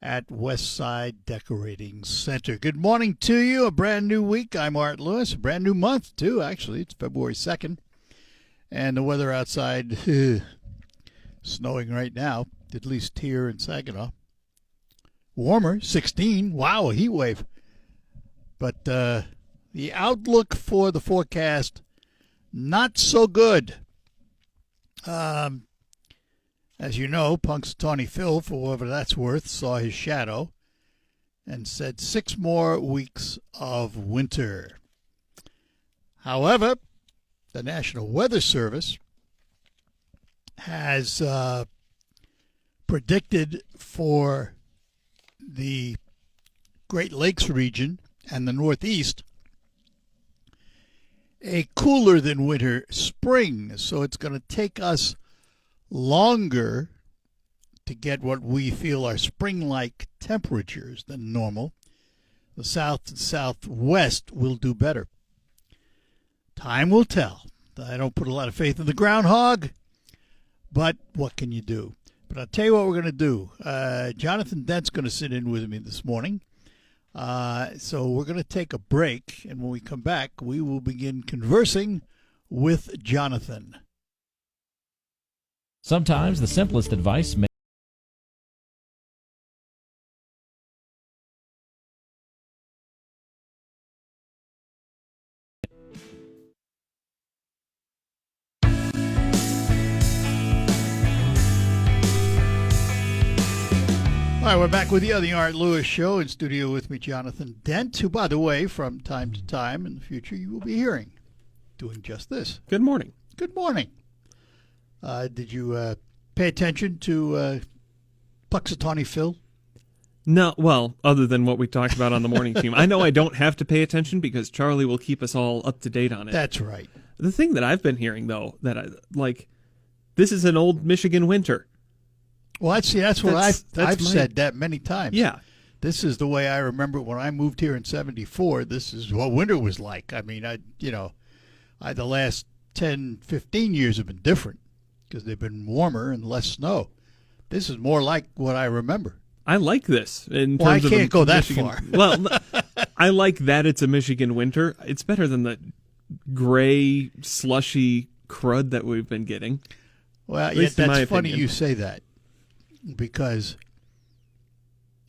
at Westside Decorating Center. Good morning to you. A brand new week. I'm Art Lewis. A brand new month, too, actually. It's February 2nd. And the weather outside, snowing right now, at least here in Saginaw. Warmer, 16. Wow, a heat wave. But the outlook for the forecast, not so good. As you know, Punxsutawney Phil, for whatever that's worth, saw his shadow and said 6 more weeks of winter. However, the National Weather Service has predicted for the Great Lakes region and the Northeast a cooler than winter spring. So it's going to take us longer to get what we feel are spring-like temperatures than normal. The south and southwest will do better. Time will tell. I don't put a lot of faith in the groundhog, but what can you do? But I'll tell you what we're going to do. Jonathan Dent's going to sit in with me this morning. So we're going to take a break, and when we come back, we will begin conversing with Jonathan. Sometimes the simplest advice may All right, we're back with you on the Art Lewis Show. In studio with me, Jonathan Dent, who, by the way, from time to time in the future, you will be hearing doing just this. Good morning. Good morning. Did you pay attention to Punxsutawney Phil? No, well, other than what we talked about on the morning team. I know I don't have to pay attention because Charlie will keep us all up to date on it. That's right. The thing that I've been hearing, though, that this is an old Michigan winter. Well, that's what I've said that many times. Yeah. This is the way I remember when I moved here in '74. This is what winter was like. I mean, the last 10, 15 years have been different because they've been warmer and less snow. This is more like what I remember. I like this. Well, I can't go that far. Well, I like that it's a Michigan winter. It's better than the gray, slushy crud that we've been getting. Well, yeah, that's funny you say that because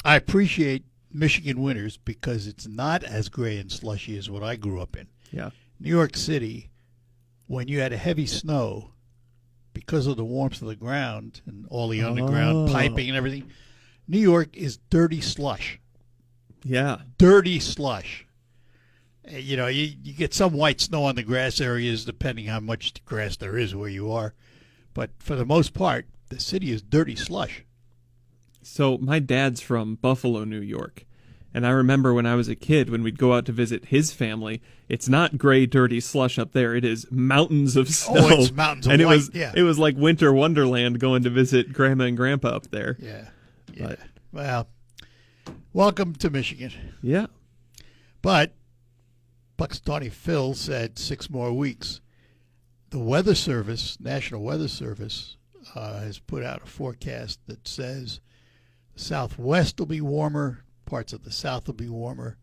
I appreciate Michigan winters because it's not as gray and slushy as what I grew up in. Yeah. New York City, when you had a heavy snow, because of the warmth of the ground and all the underground piping and everything, New York is dirty slush. Yeah. Dirty slush. You get some white snow on the grass areas depending how much grass there is where you are. But for the most part, the city is dirty slush. So my dad's from Buffalo, New York. And I remember when I was a kid, when we'd go out to visit his family, it's not gray, dirty slush up there. It is mountains of snow. Oh, it's mountains of white. It was like winter wonderland going to visit Grandma and Grandpa up there. Yeah. Well, welcome to Michigan. Yeah. But Punxsutawney Phil said 6 more weeks. The Weather Service, National Weather Service, has put out a forecast that says the Southwest will be warmer, parts of the South will be warmer.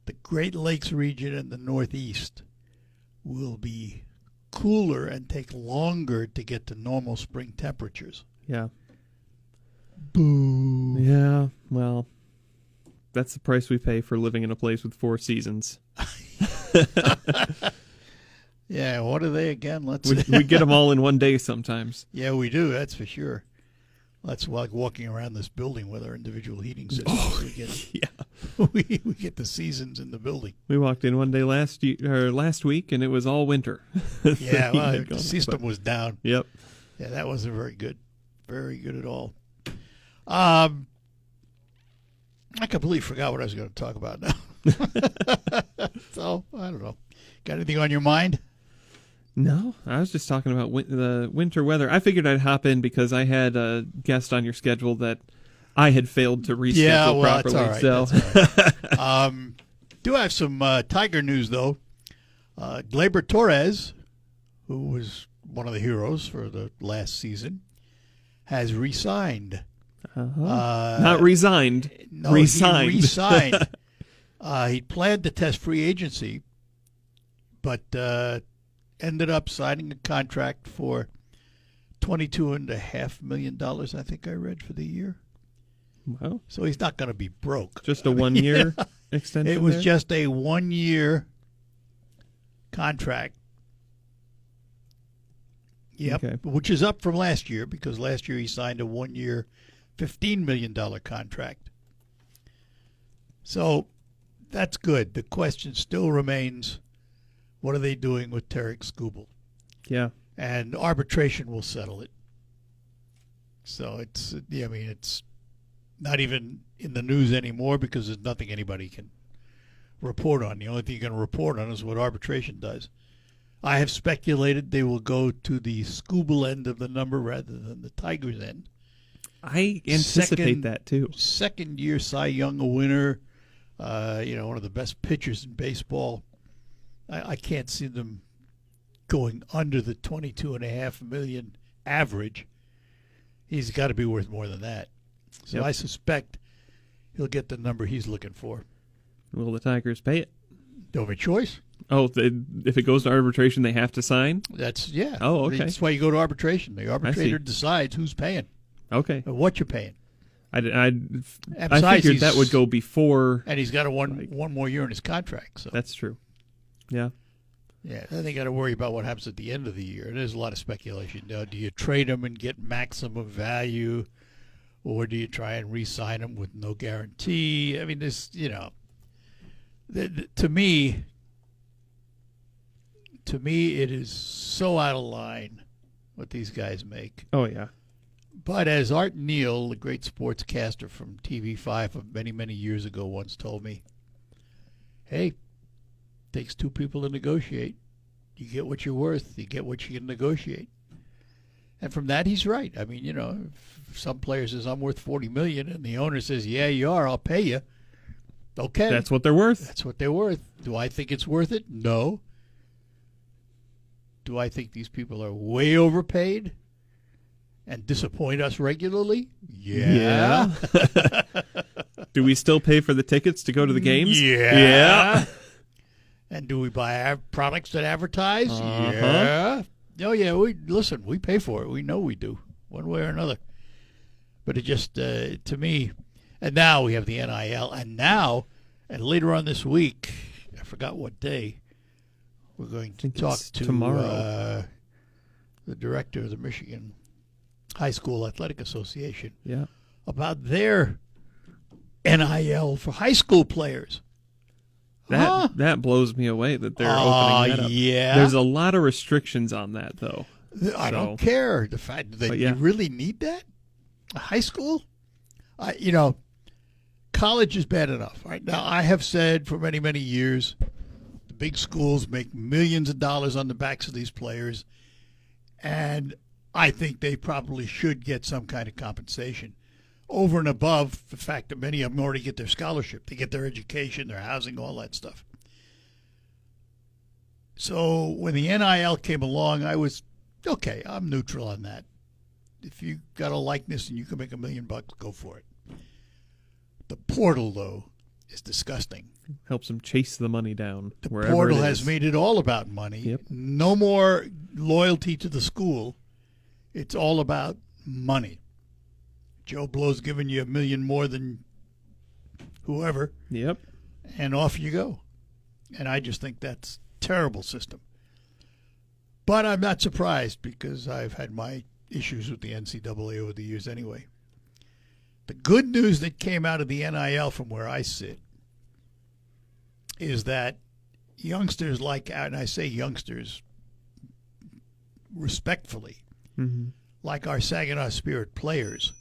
The Great Lakes region and the Northeast will be cooler and take longer to get to normal spring temperatures. Yeah. Boo. Yeah, well, that's the price we pay for living in a place with 4 seasons. Yeah, what are they again? We get them all in one day sometimes. Yeah, we do, that's for sure. That's like walking around this building with our individual heating systems. We get the seasons in the building. We walked in one day last week, and it was all winter. Yeah, well, the system was down. Yep. Yeah, that wasn't very good. Very good at all. I completely forgot what I was going to talk about now. So, I don't know. Got anything on your mind? No, I was just talking about the winter weather. I figured I'd hop in because I had a guest on your schedule that I had failed to reschedule properly. That's all right. So. That's all right. Do have some Tiger news, though. Gleyber Torres, who was one of the heroes for the last season, has re-signed Not resigned. No, resigned. he resigned. He planned to test free agency, but ended up signing a contract for $22.5 million, I think I read, for the year. Well, So he's not going to be broke. just a 1 year extension. It was there? just a 1 year contract. Yep, Okay. which is up from last year because last year he signed a 1 year, $15 million contract. So that's good. The question still remains, what are they doing with Tarek Skubal? Yeah. And arbitration will settle it. So it's not even in the news anymore because there's nothing anybody can report on. The only thing you can report on is what arbitration does. I have speculated they will go to the Skubal end of the number rather than the Tigers end. I anticipate that too. Second year Cy Young winner, one of the best pitchers in baseball. I can't see them going under the $22.5 million average. He's got to be worth more than that. So Yep. I suspect he'll get the number he's looking for. Will the Tigers pay it? Don't have a choice. Oh, if it goes to arbitration, they have to sign? Yeah. Oh, okay. That's why you go to arbitration. The arbitrator decides who's paying Okay. and what you're paying. I besides, figured that would go before. And he's got one more year in his contract. So That's true. Yeah. yeah, then they got to worry about what happens at the end of the year. There's a lot of speculation. Do you trade him and get maximum value, or do you try and re-sign him with no guarantee? I mean, this, to me, it is so out of line what these guys make. Oh, yeah. But as Art Neal, the great sportscaster from TV5 of many, many years ago, once told me, hey, takes two people to negotiate. You get what you're worth. You get what you can negotiate. And from that, he's right. I mean, if some player says, I'm worth $40 million, and the owner says, yeah, you are, I'll pay you. Okay. That's what they're worth. That's what they're worth. Do I think it's worth it? No. Do I think these people are way overpaid and disappoint us regularly? Yeah. Do we still pay for the tickets to go to the games? Yeah. And do we buy products that advertise? Uh-huh. Yeah. Oh, yeah. We pay for it. We know we do, one way or another. But it just, to me, and now we have the NIL, and later on this week, I forgot what day, we're going to talk to tomorrow. The director of the Michigan High School Athletic Association Yeah. about their NIL for high school players. That blows me away that they're opening that up. Yeah. There's a lot of restrictions on that, though. I don't care. The fact that you really need that? High school? College is bad enough. Right now, I have said for many, many years, the big schools make millions of dollars on the backs of these players, and I think they probably should get some kind of compensation over and above the fact that many of them already get their scholarship. They get their education, their housing, all that stuff. So when the NIL came along, I was, okay, I'm neutral on that. If you got a likeness and you can make $1 million, go for it. The portal, though, is disgusting. Helps them chase the money down. The wherever portal it has is. made it all about money. Yep. No more loyalty to the school. It's all about money. Joe Blow's giving you $1 million more than whoever, Yep. and off you go. And I just think that's a terrible system. But I'm not surprised because I've had my issues with the NCAA over the years anyway. The good news that came out of the NIL from where I sit is that youngsters and I say youngsters respectfully, like our Saginaw Spirit players,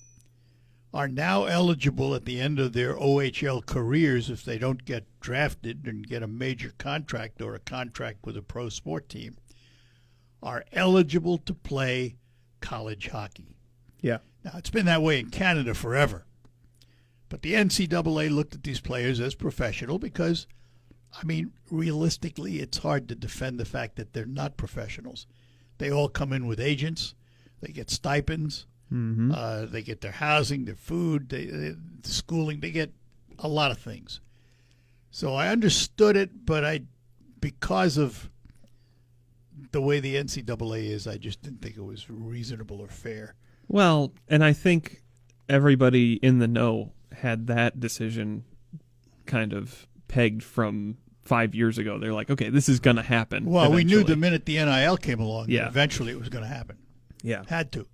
are now eligible at the end of their OHL careers if they don't get drafted and get a major contract or a contract with a pro sport team, are eligible to play college hockey. Yeah. Now, it's been that way in Canada forever. But the NCAA looked at these players as professional because, realistically, it's hard to defend the fact that they're not professionals. They all come in with agents. They get stipends. They get their housing, their food, their schooling. They get a lot of things. So I understood it, but because of the way the NCAA is, I just didn't think it was reasonable or fair. Well, and I think everybody in the know had that decision kind of pegged from 5 years ago. They're like, okay, this is going to happen. Well, eventually. we knew the minute the NIL came along that Yeah. eventually it was going to happen. Yeah. Had to,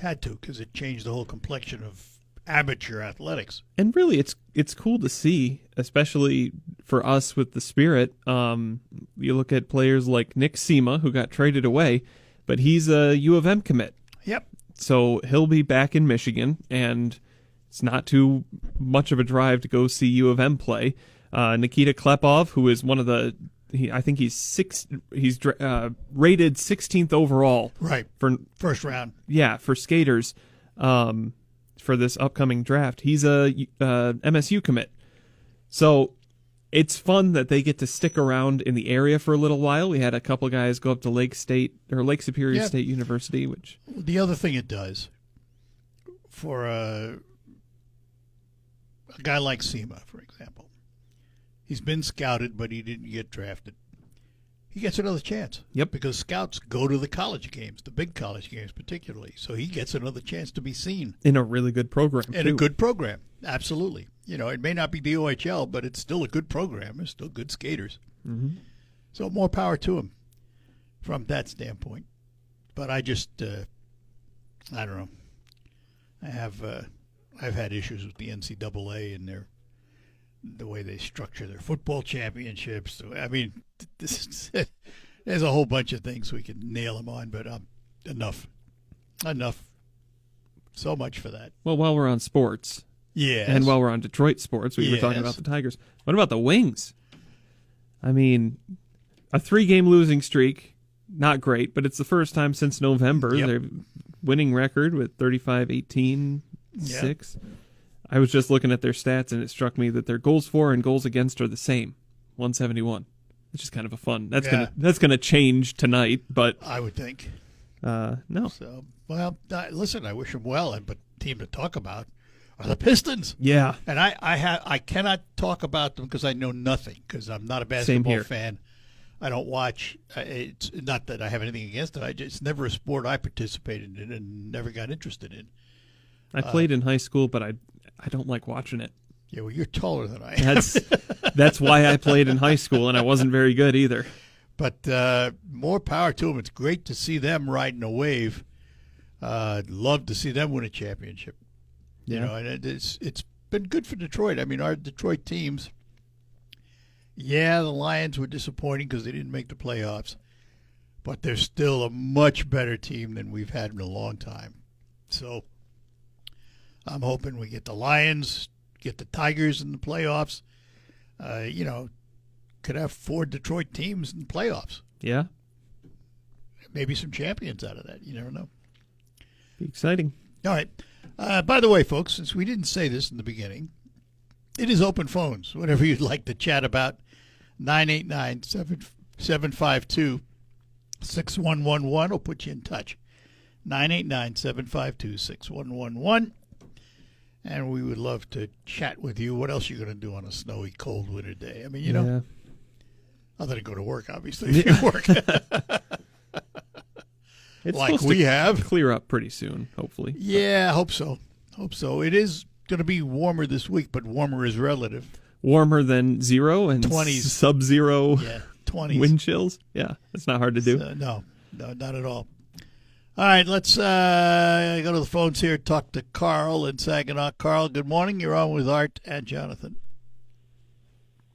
because it changed the whole complexion of amateur athletics. And really, it's cool to see, especially for us with the Spirit. You look at players like Nick Sema, who got traded away, but he's a U of M commit. Yep. So he'll be back in Michigan, and it's not too much of a drive to go see U of M play. Nikita Klepov, who is one of I think he's rated 16th overall. Right. For first round. Yeah, for skaters. For this upcoming draft. He's a MSU commit. So it's fun that they get to stick around in the area for a little while. We had a couple guys go up to Lake Superior State University, which the other thing it does for a guy like Sema, for example, he's been scouted, but he didn't get drafted. He gets another chance. Yep. Because scouts go to the college games, the big college games particularly. So he gets another chance to be seen. in a really good program, In too. a good program. Absolutely. It may not be the OHL, but it's still a good program. There's still good skaters. Mm-hmm. So more power to him from that standpoint. But I just, I don't know. I've had issues with the NCAA and the way they structure their football championships. I mean, there's a whole bunch of things we could nail them on, but enough. So much for that. Well, while we're on sports, Yeah. and while we're on Detroit sports, we were talking about the Tigers. What about the Wings? I mean, a 3-game losing streak, not great, but it's the first time since November. Yep. Their winning record with 35-18-6. I was just looking at their stats, and it struck me that their goals for and goals against are the same, 171. It's just kind of a fun. That's gonna change tonight, but I would think. no. So, well, listen, I wish them well, but the team to talk about are the Pistons. Yeah. And I cannot talk about them because I know nothing, because I'm not a basketball fan. I don't watch. It's not that I have anything against it. It's never a sport I participated in and never got interested in. I played in high school, but I don't like watching it. Yeah, well, you're taller than I am. That's why I played in high school, and I wasn't very good either. But more power to them. It's great to see them riding a wave. I'd love to see them win a championship. Yeah. And it's been good for Detroit. I mean, our Detroit teams, the Lions were disappointing because they didn't make the playoffs, but they're still a much better team than we've had in a long time. So I'm hoping we get the Lions, get the Tigers in the playoffs. Could have 4 Detroit teams in the playoffs. Yeah. Maybe some champions out of that. You never know. Be exciting. All right. By the way, folks, since we didn't say this in the beginning, it is open phones. Whatever you'd like to chat about, 989-752-6111 will put you in touch. 989-752-6111. And we would love to chat with you. What else are you going to do on a snowy, cold winter day? I mean, other than go to work, obviously, if you work. It's like supposed we to have. clear up pretty soon, hopefully. Yeah, I hope so. It is going to be warmer this week, but warmer is relative. Warmer than 0 and 20s. Sub-zero 20s. wind chills. Yeah, that's not hard to do. No, not at all. All right, let's go to the phones here, talk to Carl in Saginaw. Carl, good morning. You're on with Art and Jonathan.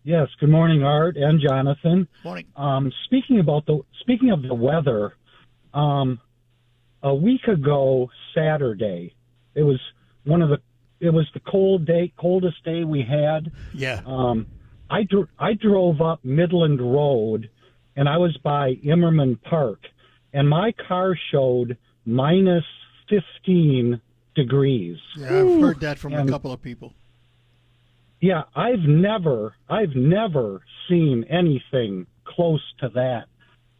Yes, good morning, Art and Jonathan. Morning. Speaking of the weather, a week ago Saturday, it was the coldest day we had. Yeah. I drove up Midland Road, and I was by Immerman Park, and my car showed minus 15 degrees. Yeah, I've heard that from a couple of people. Yeah, I've never seen anything close to that.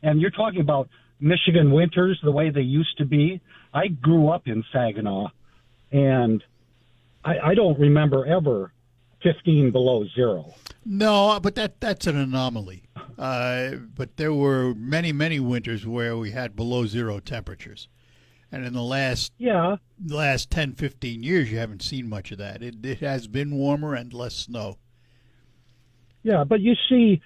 And you're talking about Michigan winters the way they used to be. I grew up in Saginaw, and I don't remember ever 15 below zero. No, but that's an anomaly. But there were many, many winters where we had below zero temperatures. And in the last Yeah, 10, 15 years, you haven't seen much of that. It has been warmer and less snow. yeah, but we see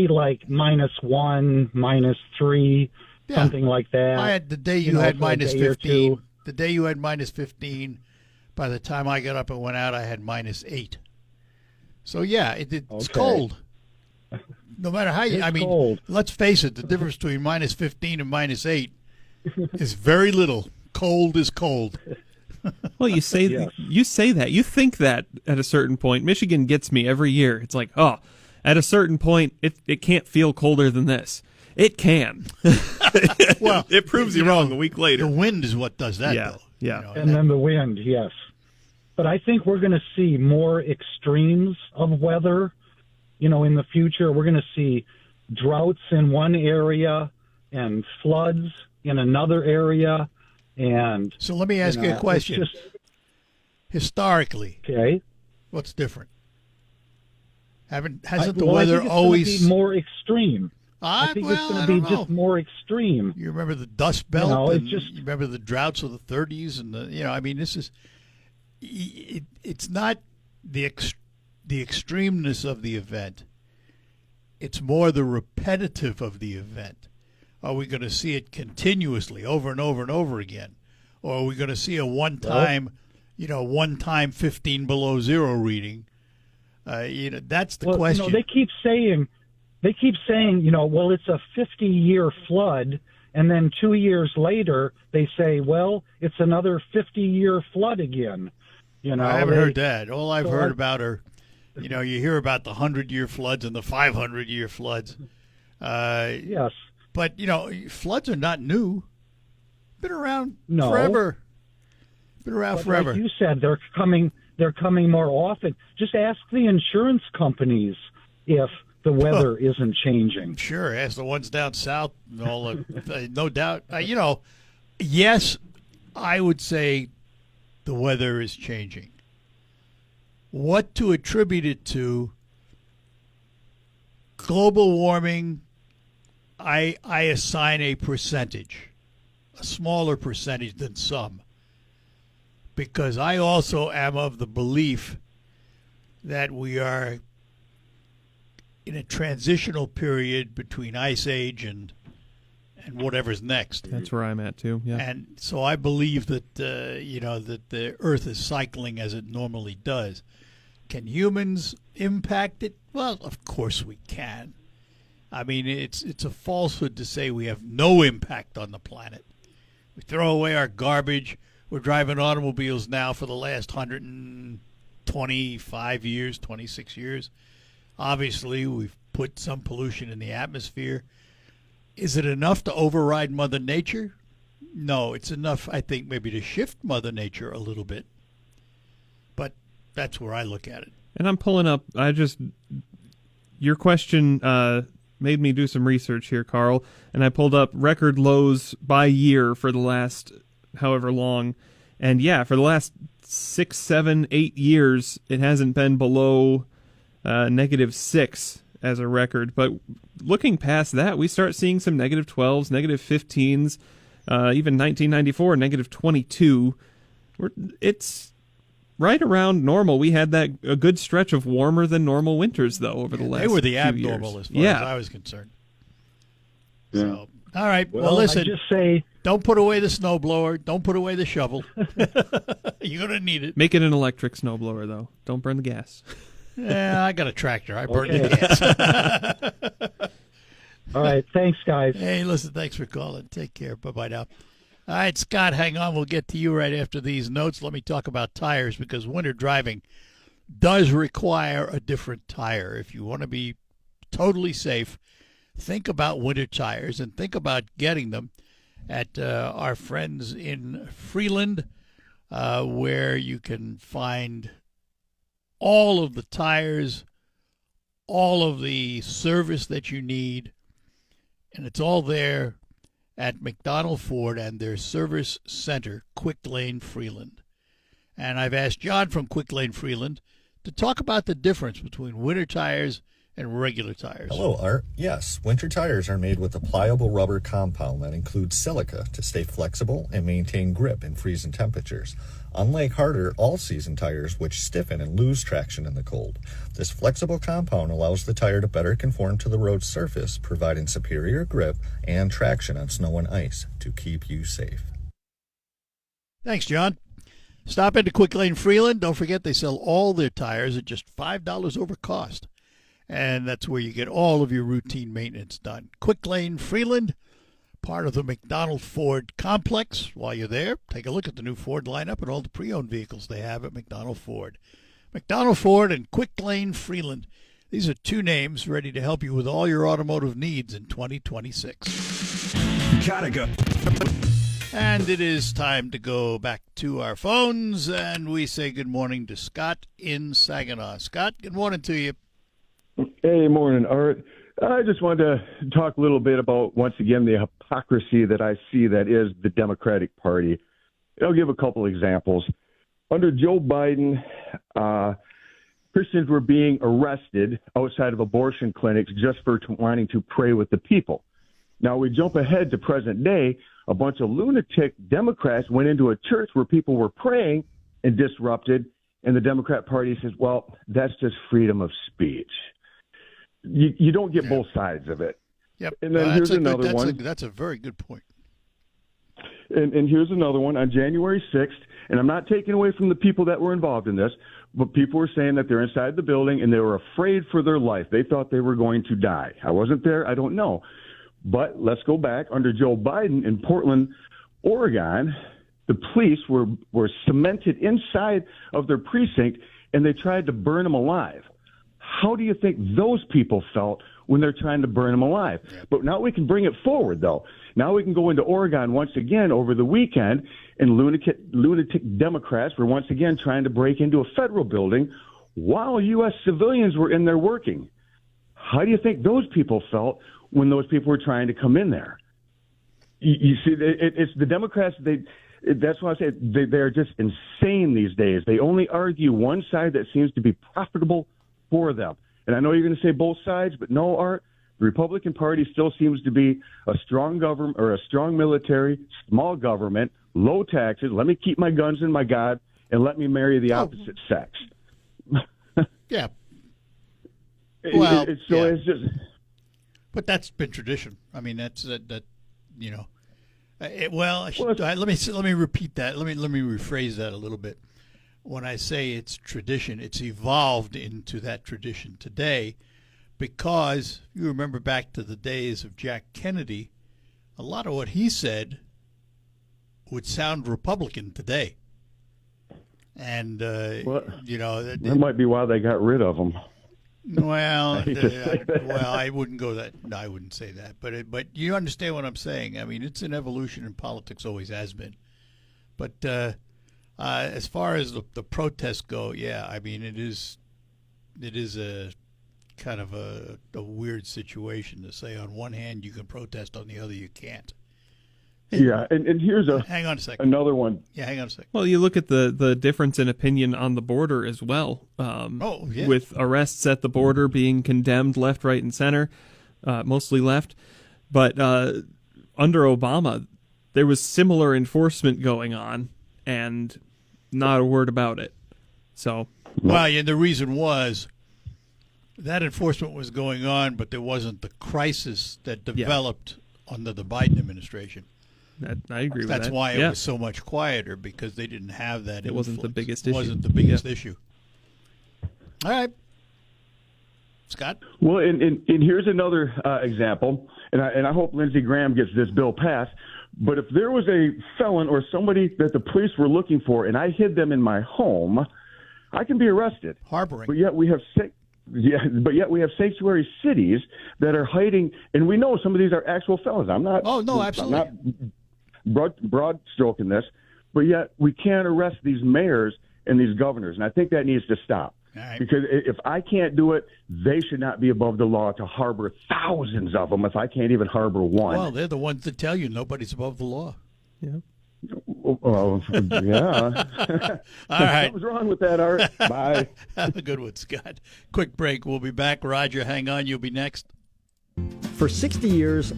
like -1, -3, Yeah. something like that. I had the day you you know, had for a minus day or 15. two. The day you had minus 15, by the time I got up and went out, I had -8. So yeah, it's Okay. cold. No matter how you, It's I mean, cold. let's face it, the difference between minus 15 and -8 is very little. Cold is cold. Well, you say Yes. that. You think that at a certain point. Michigan gets me every year. It's like, oh, at a certain point, it can't feel colder than this. It can. Well, it proves you know, wrong a week later. The wind is what does that, Yeah, though. yeah. You know, And then the wind, yes. But I think we're going to see more extremes of weather, in the future. We're going to see droughts in one area and floods in another area. And, so let me ask you a it's question. just- Historically, okay. what's different? Hasn't I the think weather it's gonna always? be more extreme. I think it's well, going I to be don't know. just more extreme. You remember the Dust Belt? know, it and just- you remember the droughts of the 30s, and I mean, this is. It's not the extremeness of the event. It's more the repetitive of the event. Are we going to see it continuously over and over and over again, or are we going to see a one-time 15 below zero reading? That's the question. They keep saying, well, it's a 50-year flood, and then 2 years later they say, well, it's another 50-year flood again. I haven't heard that. All I've so heard I- about are, you hear about the 100-year floods and the 500-year floods. Yes. But, floods are not new. Been around No. forever. Been around But forever. like you said, they're coming more often. Just ask the insurance companies if the weather isn't changing. Sure, ask the ones down south and all no doubt. Yes, I would say the weather is changing. What to attribute it to? Global warming, I assign a percentage, a smaller percentage than some, because I also am of the belief that we are in a transitional period between Ice Age and whatever's next. That's where I'm at too. Yeah. And so I believe that that the Earth is cycling as it normally does. Can humans impact it? Well, of course we can. I mean, it's a falsehood to say we have no impact on the planet. We throw away our garbage. We're driving automobiles now for the last 125 years, 26 years. Obviously, we've put some pollution in the atmosphere. Is it enough to override Mother Nature? No, it's enough, I think, maybe to shift Mother Nature a little bit. But that's where I look at it. And I'm pulling up. Your question made me do some research here, Carl, and I pulled up record lows by year for the last however long. And yeah, for the last 6, 7, 8 years, it hasn't been below -6 as a record. But looking past that, we start seeing some -12s, -15s, even 1994, -22. It's right around normal. We had a good stretch of warmer than normal winters, though, over the last They were the few abnormal years. as far as I was concerned. So, all right. Well, listen, I just say, don't put away the snowblower. Don't put away the shovel. You're going to need it. Make it an electric snowblower, though. Don't burn the gas. Yeah, I got a tractor. I burned Okay. the gas. all right, thanks, guys. Hey, listen, thanks for calling. Take care. Bye-bye now. All right, Scott, hang on. We'll get to you right after these notes. Let me talk about tires, because winter driving does require a different tire. If you want to be totally safe, think about winter tires and think about getting them at our friends in Freeland, where you can find all of the tires, all of the service that you need, and it's all there at McDonald Ford and their service center, Quick Lane Freeland. And I've asked John from Quick Lane Freeland to talk about the difference between winter tires and regular tires. Hello, Art. Yes, winter tires are made with a pliable rubber compound that includes silica to stay flexible and maintain grip in freezing temperatures, unlike harder all-season tires which stiffen and lose traction in the cold. This flexible compound allows the tire to better conform to the road surface, providing superior grip and traction on snow and ice to keep you safe. Thanks, John. Stop into Quick Lane Freeland. Don't forget they sell all their tires at just $5 over cost. And that's where you get all of your routine maintenance done. Quick Lane Freeland, part of the McDonald Ford complex. While you're there, take a look at the new Ford lineup and all the pre-owned vehicles they have at McDonald Ford. McDonald Ford and Quick Lane Freeland. These are two names ready to help you with all your automotive needs in 2026. Gotta go. And it is time to go back to our phones, and we say good morning to Scott in Saginaw. Scott, good morning to you. Hey, morning, Art. I just wanted to talk a little bit about, once again, the hypocrisy that I see that is the Democratic Party. I'll give a couple examples. Under Joe Biden, Christians were being arrested outside of abortion clinics just for wanting to pray with the people. Now, we jump ahead to present day. A bunch of lunatic Democrats went into a church where people were praying and disrupted, and the Democrat Party says, well, that's just freedom of speech. You don't get both sides of it. Yep. And then here's another one. That's a very good point. And here's another one. On January 6th, and I'm not taking away from the people that were involved in this, but people were saying that they're inside the building and they were afraid for their life. They thought they were going to die. I wasn't there. I don't know. But let's go back. Under Joe Biden in Portland, Oregon, the police were cemented inside of their precinct and they tried to burn them alive. How do you think those people felt when they're trying to burn them alive? But now we can bring it forward, though. Now we can go into Oregon once again over the weekend, and lunatic Democrats were once again trying to break into a federal building while U.S. civilians were in there working. How do you think those people felt when those people were trying to come in there? You see, it's the Democrats. That's why I say they're just insane these days. They only argue one side that seems to be profitable for them. And I know you're going to say both sides, but no, Art, the Republican Party still seems to be a strong government or a strong military, small government, low taxes. Let me keep my guns and my God, and let me marry the opposite sex. Yeah. Well, it's just. But that's been tradition. I mean, that's that. You know. Let me repeat that. Let me rephrase that a little bit. When I say it's tradition, it's evolved into that tradition today because you remember back to the days of Jack Kennedy, a lot of what he said would sound Republican today. And, that might be why they got rid of him. Well, I wouldn't go that. No, I wouldn't say that. But you understand what I'm saying. I mean, it's an evolution in politics, always has been. But as far as the protests go, yeah, I mean, it is a kind of a weird situation to say on one hand you can protest, on the other you can't. Yeah, and here's hang on a second. Another one. Yeah, hang on a second. Well, you look at the difference in opinion on the border as well. With arrests at the border being condemned left, right, and center, mostly left. But under Obama, there was similar enforcement going on, and not a word about it. So, well, yeah, the reason was that enforcement was going on, but there wasn't the crisis that developed under the Biden administration. I agree with that. That's why it was so much quieter, because they didn't have that. It wasn't the biggest issue. It wasn't the biggest issue. All right. Scott? Well, and here's another example, and I hope Lindsey Graham gets this bill passed. But if there was a felon or somebody that the police were looking for, and I hid them in my home, I can be arrested. Harboring. But yet we have sanctuary cities that are hiding, and we know some of these are actual felons. I'm not. Oh no, absolutely. I'm not broad stroking this, but yet we can't arrest these mayors and these governors, and I think that needs to stop. All right. Because if I can't do it, they should not be above the law to harbor thousands of them if I can't even harbor one. Well, they're the ones that tell you nobody's above the law. Yeah. Well, yeah. All right. Something's wrong with that, Art. Bye. Have a good one, Scott. Quick break. We'll be back. Roger, hang on. You'll be next. For 60 years,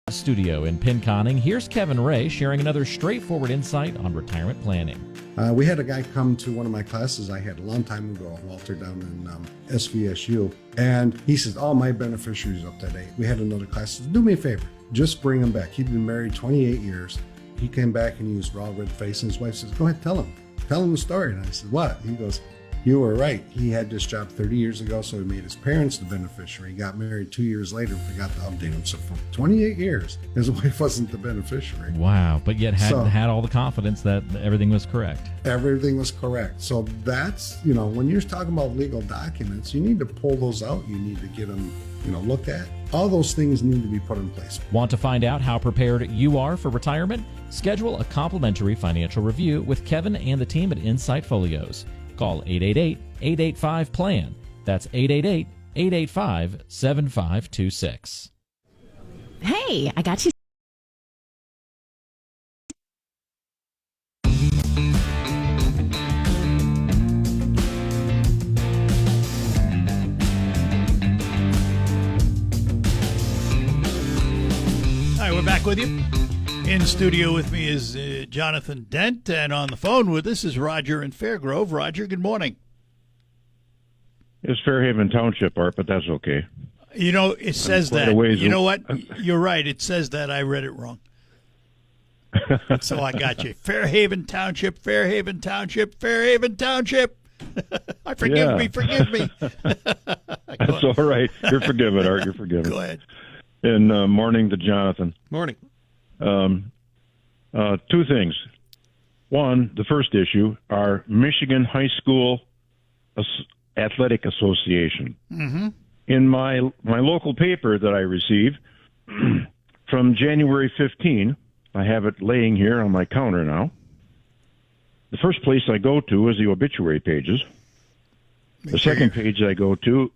Studio in Pinconning. Here's Kevin Ray sharing another straightforward insight on retirement planning. We had a guy come to one of my classes I had a long time ago, Walter, down in SVSU, and he says, all my beneficiaries up to date. We had another class. He said, do me a favor, just bring him back. He'd been married 28 years. He came back and he was raw red faced, and his wife says, go ahead, tell him the story. And I said, what? He goes, you were right. He had this job 30 years ago, so he made his parents the beneficiary. He got married 2 years later, forgot to update him. So for 28 years, his wife wasn't the beneficiary. Wow, but yet had all the confidence that everything was correct. Everything was correct. So that's, when you're talking about legal documents, you need to pull those out. You need to get them, looked at. All those things need to be put in place. Want to find out how prepared you are for retirement? Schedule a complimentary financial review with Kevin and the team at Insight Folios. Call 888-885-PLAN. That's 888-885-7526. Hey, I got you. All right, we're back with you. In studio with me is Jonathan Dent, and on the phone with us is Roger in Fairgrove. Roger, good morning. It's Fairhaven Township, Art, but that's okay. It says that. You know what? You're right. It says that. I read it wrong. So I got you. Fairhaven Township, Fairhaven Township, Fairhaven Township. Forgive me. That's all right. You're forgiven, Art. You're forgiven. Go ahead. And morning to Jonathan. Morning. Two things. One, the first issue, our Michigan High School Athletic Association. Mm-hmm. In my local paper that I receive from January 15, I have it laying here on my counter now. The first place I go to is the obituary pages. The second page I go to...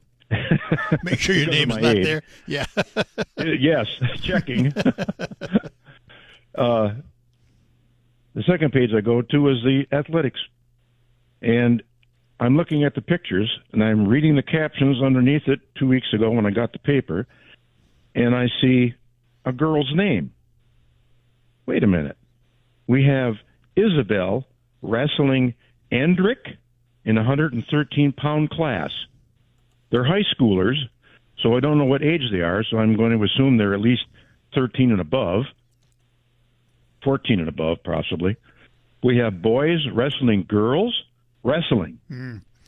Make sure your name's not there. Yeah. Yes, checking. The second page I go to is the athletics. And I'm looking at the pictures, and I'm reading the captions underneath it 2 weeks ago when I got the paper, and I see a girl's name. Wait a minute. We have Isabel wrestling Endrick in a 113-pound class. They're high schoolers, so I don't know what age they are, so I'm going to assume they're at least 13 and above, 14 and above, possibly. We have boys wrestling girls wrestling.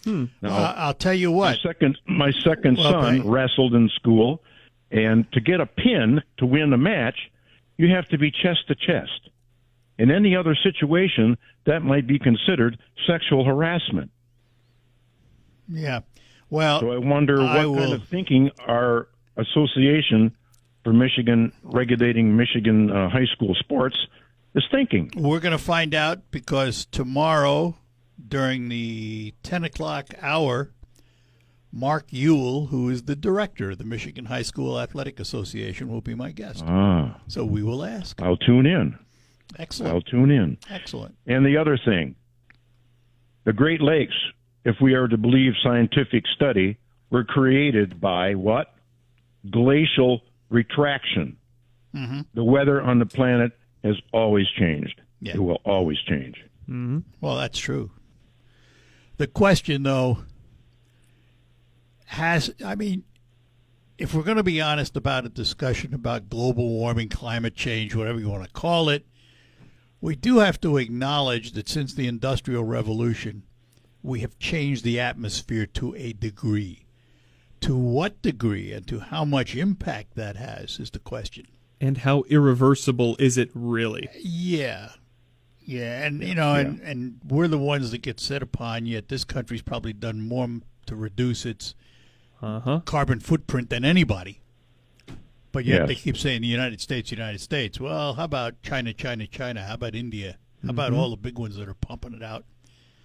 Now, I'll tell you what. My second son wrestled in school, and to get a pin to win a match, you have to be chest to chest. In any other situation, that might be considered sexual harassment. Yeah. Well, so I wonder kind of thinking our Association for Michigan regulating Michigan high school sports is thinking. We're going to find out because tomorrow during the 10 o'clock hour, Mark Ewell, who is the director of the Michigan High School Athletic Association, will be my guest. So we will ask. I'll tune in. Excellent. I'll tune in. Excellent. And the other thing, the Great Lakes, if we are to believe scientific study, were created by what? Glacial retraction. Mm-hmm. The weather on the planet has always changed. Yeah. It will always change. Mm-hmm. Well, that's true. The question, though, if we're going to be honest about a discussion about global warming, climate change, whatever you want to call it, we do have to acknowledge that since the Industrial Revolution, we have changed the atmosphere to a degree. To what degree and to how much impact that has is the question. And how irreversible is it really? Yeah. Yeah, and and we're the ones that get set upon. Yet this country's probably done more to reduce its carbon footprint than anybody. But yet they keep saying the United States, United States. Well, how about China, China, China? How about India? How about all the big ones that are pumping it out?